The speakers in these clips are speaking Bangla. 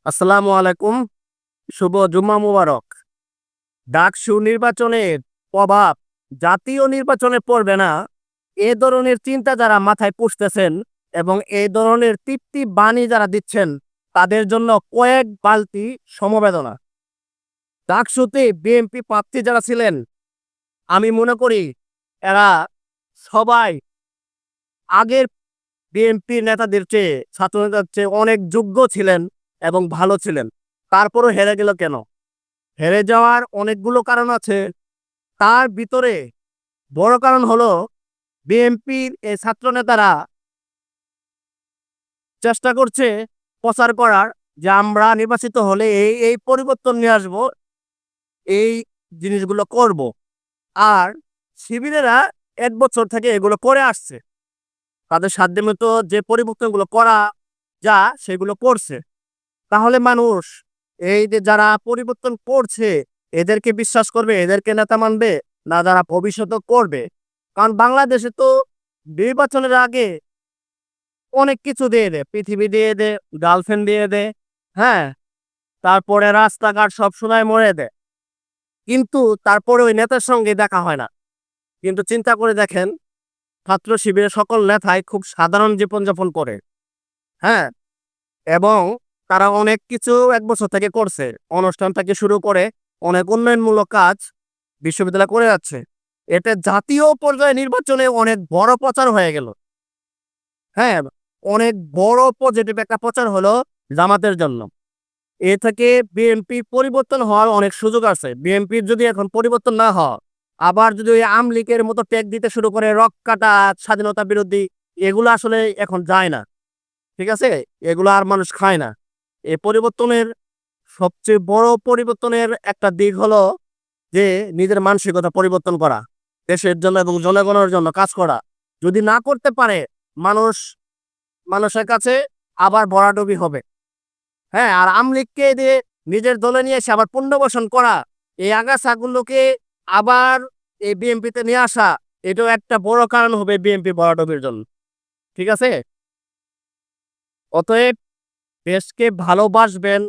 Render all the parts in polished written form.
আসসালামু আলাইকুম। শুভ জুম্মা মুবারক। ডাকসু নির্বাচনের প্রভাব জাতীয় নির্বাচনে পড়বে না, এ ধরনের চিন্তা যারা মাথায় পুষতেছেন এবং এই ধরনের তৃপ্তি বাণী যারা দিচ্ছেন, তাদের জন্য কয়েক বালতি সমবেদনা। ডাকসুতে বিএনপি প্রার্থী যারা ছিলেন, আমি মনে করি এরা সবাই আগের বিএনপি নেতাদের চেয়ে, ছাত্র নেতাদের চেয়ে অনেক যোগ্য ছিলেন এবং ভালো ছিলেন। তারপরও হেরে গেল কেন? হেরে যাওয়ার অনেকগুলো কারণ আছে। তার ভিতরে বড় কারণ হলো বিএনপির এই ছাত্র নেতারা চেষ্টা করছে প্রচার করার যে আমরা নির্বাচিত হলে এই পরিবর্তন নিয়ে আসবো, এই জিনিসগুলো করব। আর শিবিরেরা ১ বছর থেকে এগুলো করে আসছে। তাদের সাধ্যমতো যে পরিবর্তনগুলো করা যা সেগুলো করছে। তাহলে মানুষ এই যে যারা পরিবর্তন করছে এদেরকে বিশ্বাস করবে, এদেরকে নেতা মানবে, না যারা ভবিষ্যতে করবে? কারণ বাংলাদেশে তো নির্বাচনের আগে অনেক কিছু দিয়ে দেয়, পৃথিবী দিয়ে দেয়, গার্লফ্রেন্ড দিয়ে দেয়, হ্যাঁ, তারপরে রাস্তাঘাট সব সময় মরে দেয়, কিন্তু তারপরে ওই নেতার সঙ্গে দেখা হয় না। কিন্তু চিন্তা করে দেখেন, ছাত্র শিবিরের সকল নেতাই খুব সাধারণ জীবনযাপন করে, হ্যাঁ, এবং তারা অনেক কিছু ১ বছর থেকে করছে। অনুষ্ঠান থেকে শুরু করে অনেক উন্নয়নমূলক কাজ বিশ্ববিদ্যালয় করে যাচ্ছে। এতে জাতীয় পর্যায়ে নির্বাচনে অনেক বড় প্রচার হয়ে গেল। হ্যাঁ, অনেক বড় পজিটিভ একটা প্রচার হলো জামাতের জন্য। এ থেকে বিএনপি পরিবর্তন হওয়ার অনেক সুযোগ আছে। বিএনপির যদি এখন পরিবর্তন না হয়, আবার যদি ওই আওয়ামী লীগের মতো ট্যাগ দিতে শুরু করে, রক কাটা, স্বাধীনতা বিরোধী, এগুলো আসলে এখন যায় না। ঠিক আছে? এগুলো আর মানুষ খায় না। এই পরিবর্তনের সবচেয়ে বড় পরিবর্তনের একটা দিক হলো যে নিজের মানসিকতা পরিবর্তন করা, দেশের জন্য এবং জনগণের জন্য কাজ করা। যদি না করতে পারে, মানুষ মানুষের কাছে আবার ভরাডুবি হবে। হ্যাঁ, আর আওয়ামী লীগকে দিয়ে নিজের দলে নিয়ে এসে আবার পুনর্বাসন করা, এই আগাছাগুলোকে আবার এই বিএনপিতে নিয়ে আসা, এটাও একটা বড় কারণ হবে বিএনপি ভরাডুবির জন্য। ঠিক আছে? অতএব দেশকে ভালোবাসবেন,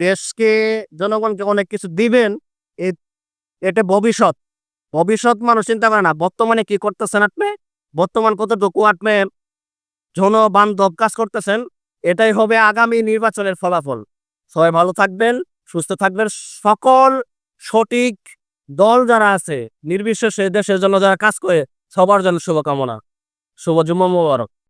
দেশকে, জনগণকে অনেক কিছু দিবেন। এ- এটা ভবিষ্যৎ। ভবিষ্যৎ মানুষ চিন্তা করে না বর্তমানে কি করতেছেন আপনি, বর্তমান কতটুকু আপনি জনবান্ধব কাজ করতেছেন, এটাই হবে আগামী নির্বাচনের ফলাফল। সবাই ভালো থাকবেন, সুস্থ থাকবেন। সকল সঠিক দল যারা আছে, নির্বিশেষে দেশের জন্য যারা কাজ করে, সবার জন্য শুভকামনা। শুভ জুম্মা মোবারক।